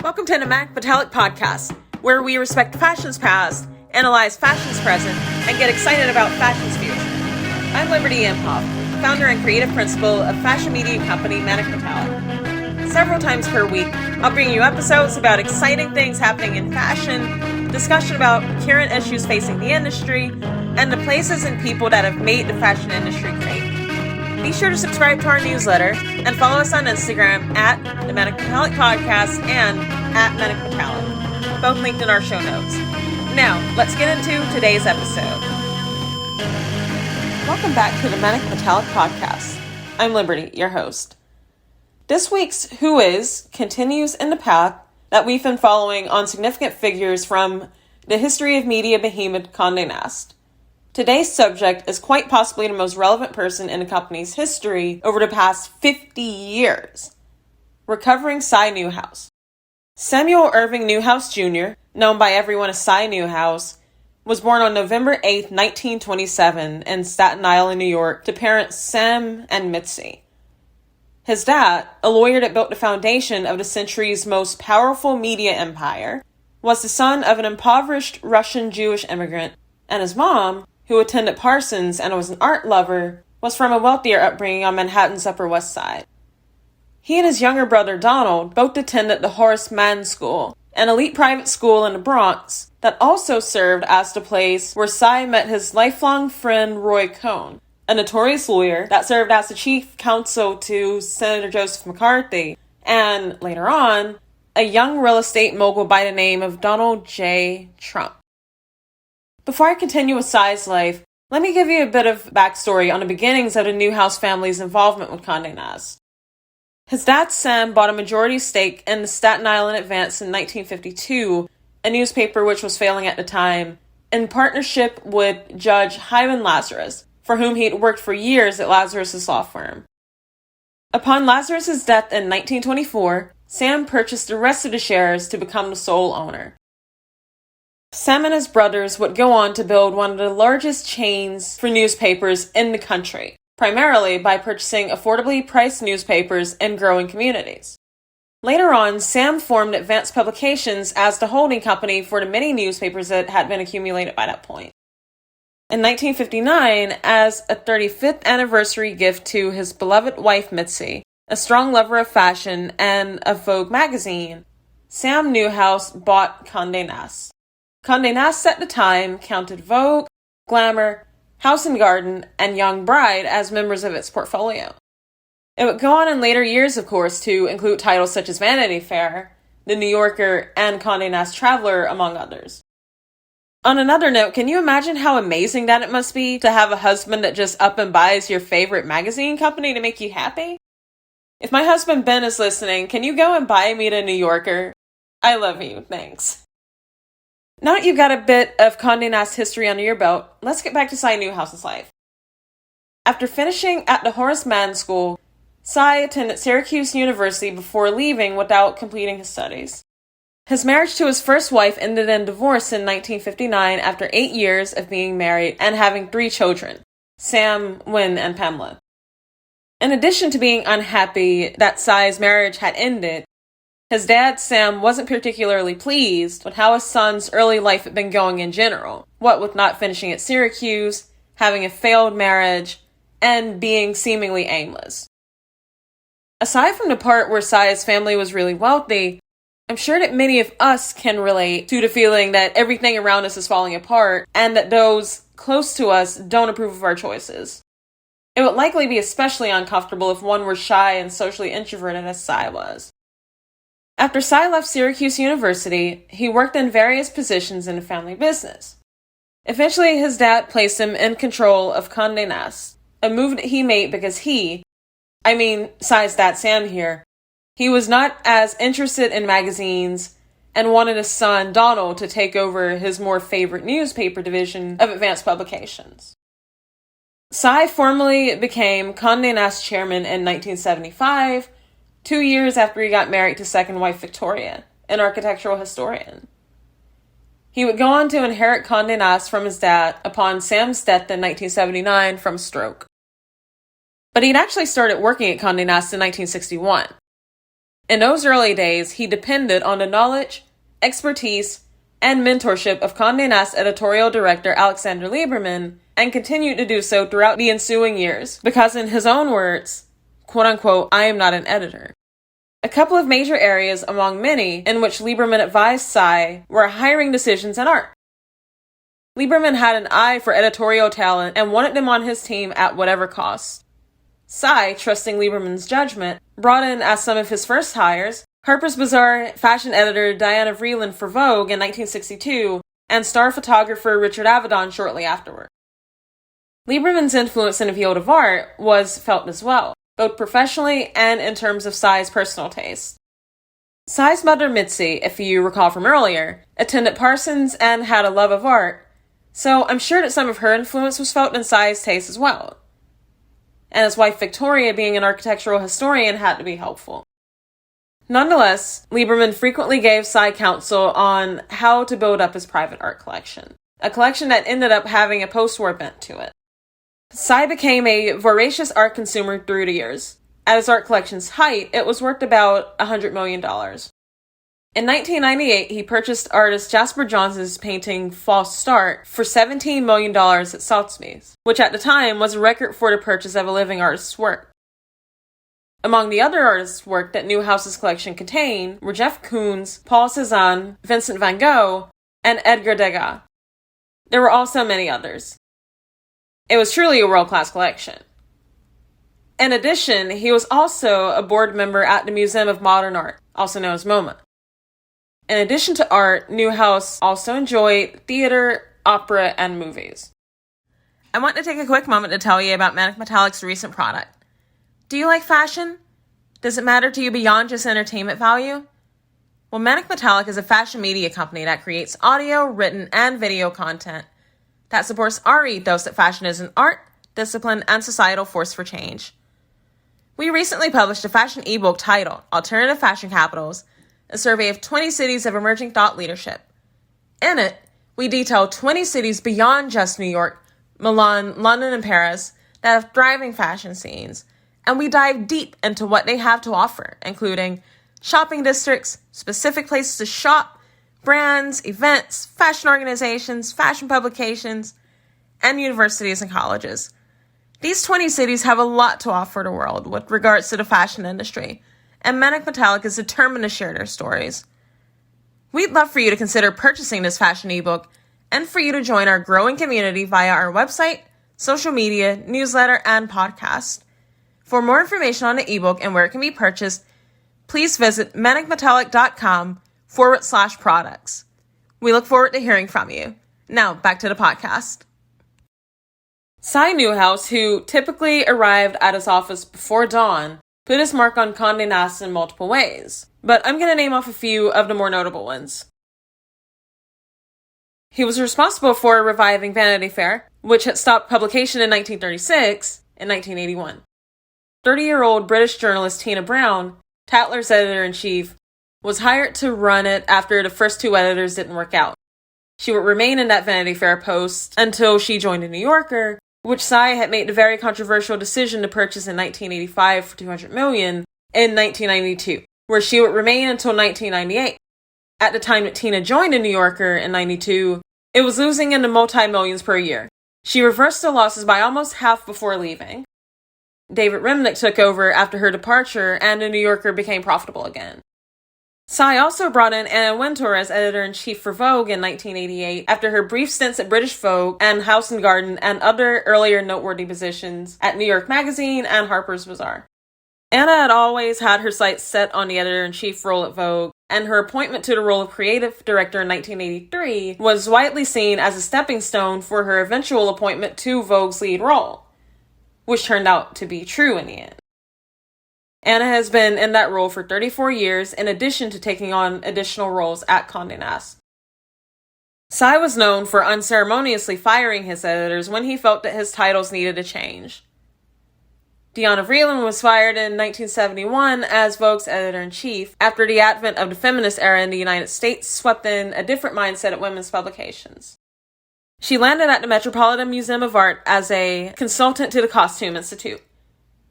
Welcome to the Manic podcast, where we respect fashion's past, analyze fashion's present, and get excited about fashion's future. I'm Liberty Imhoff, founder and creative principal of fashion media company Manic. Several times per week, I'll bring you episodes about exciting things happening in fashion, discussion about current issues facing the industry, and the places and people that have made the fashion industry great. Be sure to subscribe to our newsletter and follow us on Instagram at the Manic Podcast and at Manic Metallic, both linked in our show notes. Now, let's get into today's episode. Welcome back to the Manic Metallic Podcast. I'm Liberty, your host. This week's Who Is continues in the path that we've been following on significant figures from the history of media behemoth Condé Nast. Today's subject is quite possibly the most relevant person in the company's history over the past 50 years. We're covering Si Newhouse. Samuel Irving Newhouse Jr., known by everyone as Si Newhouse, was born on November 8, 1927 in Staten Island, New York, to parents Sam and Mitzi. His dad, a lawyer that built the foundation of the century's most powerful media empire, was the son of an impoverished Russian Jewish immigrant, and his mom, who attended Parsons and was an art lover, was from a wealthier upbringing on Manhattan's Upper West Side. He and his younger brother Donald both attended the Horace Mann School, an elite private school in the Bronx that also served as the place where Si met his lifelong friend Roy Cohn, a notorious lawyer that served as the chief counsel to Senator Joseph McCarthy, and later on, a young real estate mogul by the name of Donald J. Trump. Before I continue with Si's life, let me give you a bit of backstory on the beginnings of the Newhouse family's involvement with Condé Nast. His dad, Sam, bought a majority stake in the Staten Island Advance in 1952, a newspaper which was failing at the time, in partnership with Judge Hyman Lazarus, for whom he had worked for years at Lazarus' law firm. Upon Lazarus' death in 1924, Sam purchased the rest of the shares to become the sole owner. Sam and his brothers would go on to build one of the largest chains for newspapers in the country, primarily by purchasing affordably priced newspapers in growing communities. Later on, Sam formed Advance Publications as the holding company for the many newspapers that had been accumulated by that point. In 1959, as a 35th anniversary gift to his beloved wife Mitzi, a strong lover of fashion and of Vogue magazine, Sam Newhouse bought Condé Nast. Condé Nast at the time counted Vogue, Glamour, House and Garden, and Young Bride as members of its portfolio. It would go on in later years, of course, to include titles such as Vanity Fair, The New Yorker, and Condé Nast Traveler, among others. On another note, can you imagine how amazing that it must be to have a husband that just up and buys your favorite magazine company to make you happy? If my husband Ben is listening, can you go and buy me the New Yorker? I love you, thanks. Now that you've got a bit of Condé Nast history under your belt, let's get back to Si Newhouse's life. After finishing at the Horace Mann School, Si attended Syracuse University before leaving without completing his studies. His marriage to his first wife ended in divorce in 1959 after 8 years of being married and having 3 children, Sam, Wynn, and Pamela. In addition to being unhappy that Si's marriage had ended, his dad, Sam, wasn't particularly pleased with how his son's early life had been going in general, what with not finishing at Syracuse, having a failed marriage, and being seemingly aimless. Aside from the part where Si's family was really wealthy, I'm sure that many of us can relate to the feeling that everything around us is falling apart and that those close to us don't approve of our choices. It would likely be especially uncomfortable if one were shy and socially introverted as Si was. After Si left Syracuse University, he worked in various positions in the family business. Eventually, his dad placed him in control of Condé Nast, a move that he made because Si's dad Sam here, he was not as interested in magazines and wanted his son Donald to take over his more favorite newspaper division of Advance Publications. Si formally became Condé Nast chairman in 1975, 2 years after he got married to second wife Victoria, an architectural historian. He would go on to inherit Condé Nast from his dad upon Sam's death in 1979 from stroke. But he'd actually started working at Condé Nast in 1961. In those early days, he depended on the knowledge, expertise, and mentorship of Condé Nast editorial director Alexander Lieberman, and continued to do so throughout the ensuing years, because in his own words, quote-unquote, I am not an editor. A couple of major areas among many in which Lieberman advised Si were hiring decisions and art. Lieberman had an eye for editorial talent and wanted them on his team at whatever cost. Si, trusting Lieberman's judgment, brought in as some of his first hires Harper's Bazaar fashion editor Diana Vreeland for Vogue in 1962 and star photographer Richard Avedon shortly afterward. Lieberman's influence in the field of art was felt as well, both professionally and in terms of Si's personal taste. Si's mother Mitzi, if you recall from earlier, attended Parsons and had a love of art, so I'm sure that some of her influence was felt in Si's taste as well. And his wife Victoria, being an architectural historian, had to be helpful. Nonetheless, Lieberman frequently gave Si counsel on how to build up his private art collection, a collection that ended up having a post-war bent to it. Si became a voracious art consumer through the years. At his art collection's height, it was worth about $100 million. In 1998, he purchased artist Jasper Johns' painting False Start for $17 million at Sotheby's, which at the time was a record for the purchase of a living artist's work. Among the other artists' work that Newhouse's collection contained were Jeff Koons, Paul Cézanne, Vincent van Gogh, and Edgar Degas. There were also many others. It was truly a world-class collection. In addition, he was also a board member at the Museum of Modern Art, also known as MoMA. In addition to art, Newhouse also enjoyed theater, opera, and movies. I want to take a quick moment to tell you about Manic Metallic's recent product. Do you like fashion? Does it matter to you beyond just entertainment value? Well, Manic Metallic is a fashion media company that creates audio, written, and video content that supports our ethos that fashion is an art, discipline, and societal force for change. We recently published a fashion ebook titled Alternative Fashion Capitals, a survey of 20 cities of emerging thought leadership. In it, we detail 20 cities beyond just New York, Milan, London, and Paris that have thriving fashion scenes, and we dive deep into what they have to offer, including shopping districts, specific places to shop, brands, events, fashion organizations, fashion publications, and universities and colleges. These 20 cities have a lot to offer the world with regards to the fashion industry, and Manic Metallic is determined to share their stories. We'd love for you to consider purchasing this fashion ebook and for you to join our growing community via our website, social media, newsletter, and podcast. For more information on the ebook and where it can be purchased, please visit manicmetallic.com/products. We look forward to hearing from you. Now, back to the podcast. Si Newhouse, who typically arrived at his office before dawn, put his mark on Condé Nast in multiple ways, but I'm going to name off a few of the more notable ones. He was responsible for reviving Vanity Fair, which had stopped publication in 1936 and 1981. 30-year-old British journalist Tina Brown, Tatler's editor-in-chief, was hired to run it after the first two editors didn't work out. She would remain in that Vanity Fair post until she joined the New Yorker, which Si had made the very controversial decision to purchase in 1985 for $200 million in 1992, where she would remain until 1998. At the time that Tina joined the New Yorker in 92, it was losing in the multi-millions per year. She reversed the losses by almost half before leaving. David Remnick took over after her departure, and the New Yorker became profitable again. Si also brought in Anna Wintour as editor-in-chief for Vogue in 1988 after her brief stints at British Vogue and House and Garden and other earlier noteworthy positions at New York Magazine and Harper's Bazaar. Anna had always had her sights set on the editor-in-chief role at Vogue, and her appointment to the role of creative director in 1983 was widely seen as a stepping stone for her eventual appointment to Vogue's lead role, which turned out to be true in the end. Anna has been in that role for 34 years, in addition to taking on additional roles at Condé Nast. Si was known for unceremoniously firing his editors when he felt that his titles needed a change. Diana Vreeland was fired in 1971 as Vogue's editor-in-chief after the advent of the feminist era in the United States swept in a different mindset at women's publications. She landed at the Metropolitan Museum of Art as a consultant to the Costume Institute.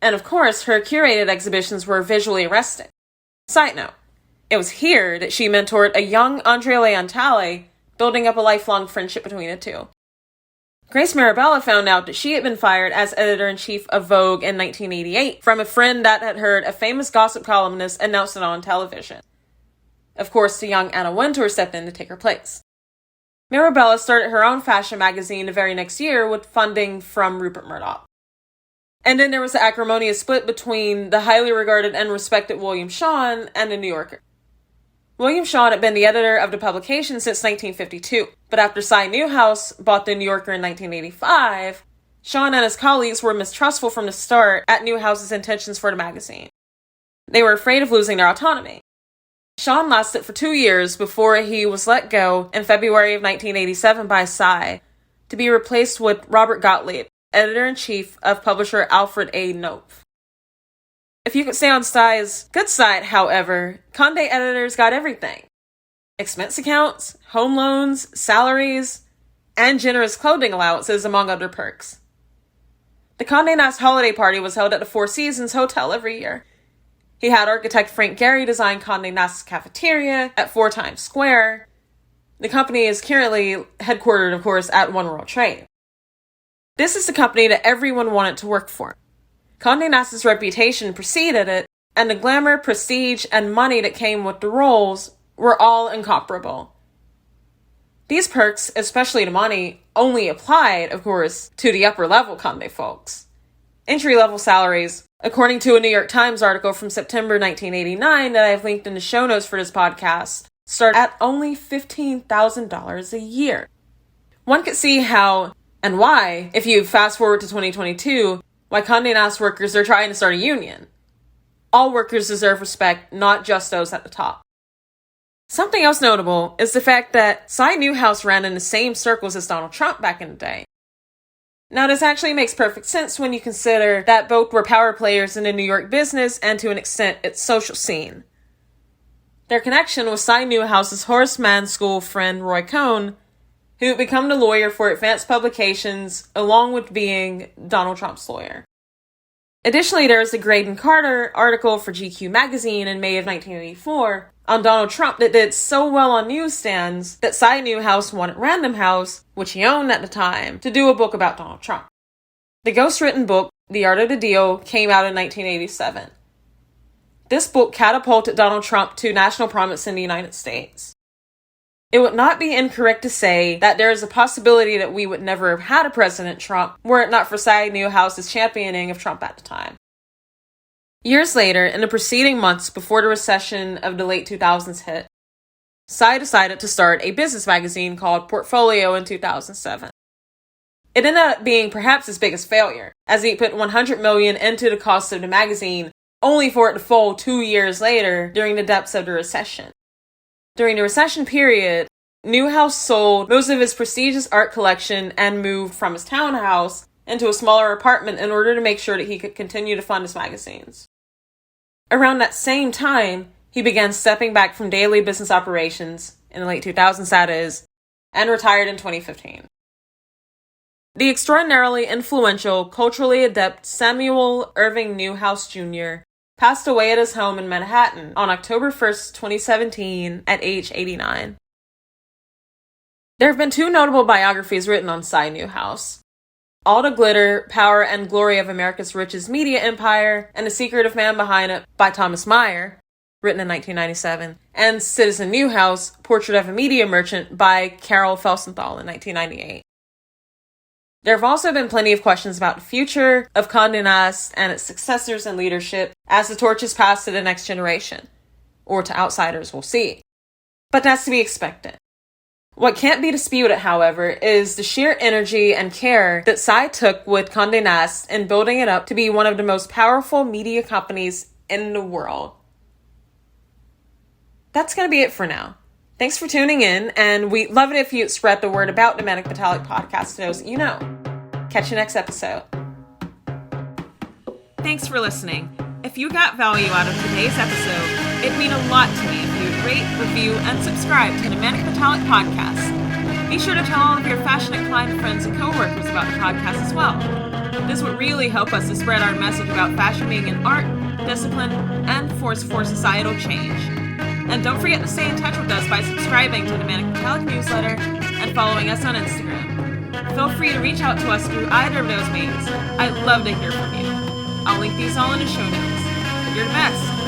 And of course, her curated exhibitions were visually arresting. Side note, it was here that she mentored a young Andrea Leontale, building up a lifelong friendship between the two. Grace Mirabella found out that she had been fired as editor-in-chief of Vogue in 1988 from a friend that had heard a famous gossip columnist announce it on television. Of course, the young Anna Wintour stepped in to take her place. Mirabella started her own fashion magazine the very next year with funding from Rupert Murdoch. And then there was the acrimonious split between the highly regarded and respected William Shawn and the New Yorker. William Shawn had been the editor of the publication since 1952, but after Si Newhouse bought the New Yorker in 1985, Shawn and his colleagues were mistrustful from the start at Newhouse's intentions for the magazine. They were afraid of losing their autonomy. Shawn lasted for 2 years before he was let go in February of 1987 by Si to be replaced with Robert Gottlieb, editor-in-chief of publisher Alfred A. Knopf. If you could stay on Si's good side, however, Condé editors got everything. Expense accounts, home loans, salaries, and generous clothing allowances, among other perks. The Condé Nast holiday party was held at the Four Seasons Hotel every year. He had architect Frank Gehry design Condé Nast's cafeteria at 4 Times Square. The company is currently headquartered, of course, at One World Trade. This is the company that everyone wanted to work for. Condé Nast's reputation preceded it, and the glamour, prestige, and money that came with the roles were all incomparable. These perks, especially the money, only applied, of course, to the upper-level Condé folks. Entry-level salaries, according to a New York Times article from September 1989 that I've linked in the show notes for this podcast, start at only $15,000 a year. One could see how and why, if you fast forward to 2022, why Condé Nast workers are trying to start a union. All workers deserve respect, not just those at the top. Something else notable is the fact that Si Newhouse ran in the same circles as Donald Trump back in the day. Now, this actually makes perfect sense when you consider that both were power players in the New York business and, to an extent, its social scene. Their connection was Si Newhouse's Horace Mann School friend Roy Cohn, who had become the lawyer for Advanced Publications, along with being Donald Trump's lawyer. Additionally, there was a Graydon Carter article for GQ magazine in May of 1984 on Donald Trump that did so well on newsstands that Si Newhouse wanted Random House, which he owned at the time, to do a book about Donald Trump. The ghost-written book, The Art of the Deal, came out in 1987. This book catapulted Donald Trump to national prominence in the United States. It would not be incorrect to say that there is a possibility that we would never have had a President Trump were it not for Si Newhouse's championing of Trump at the time. Years later, in the preceding months before the recession of the late 2000s hit, Si decided to start a business magazine called Portfolio in 2007. It ended up being perhaps his biggest failure, as he put $100 million into the cost of the magazine, only for it to fold 2 years later during the depths of the recession. During the recession period, Newhouse sold most of his prestigious art collection and moved from his townhouse into a smaller apartment in order to make sure that he could continue to fund his magazines. Around that same time, he began stepping back from daily business operations, in the late 2000s that is, and retired in 2015. The extraordinarily influential, culturally adept Samuel Irving Newhouse Jr. passed away at his home in Manhattan on October 1st, 2017, at age 89. There have been 2 notable biographies written on Si Newhouse: All the Glitter, Power, and Glory of America's Richest Media Empire, and The Secretive Man Behind It by Thomas Meyer, written in 1997, and Citizen Newhouse, Portrait of a Media Merchant by Carol Felsenthal in 1998. There have also been plenty of questions about the future of Condé Nast and its successors in leadership as the torch is passed to the next generation, or to outsiders, we'll see. But that's to be expected. What can't be disputed, however, is the sheer energy and care that Si took with Condé Nast in building it up to be one of the most powerful media companies in the world. That's going to be it for now. Thanks for tuning in, and we'd love it if you'd spread the word about the Manic Metallic podcast to those that you know. Catch you next episode. Thanks for listening. If you got value out of today's episode, it'd mean a lot to me if you'd rate, review, and subscribe to the Manic Metallic podcast. Be sure to tell all of your fashion-inclined friends and coworkers about the podcast as well. This would really help us to spread our message about fashion being an art discipline, and force for societal change. And don't forget to stay in touch with us by subscribing to the Manic Metallic newsletter and following us on Instagram. Feel free to reach out to us through either of those means. I'd love to hear from you. I'll link these all in the show notes. You're the best.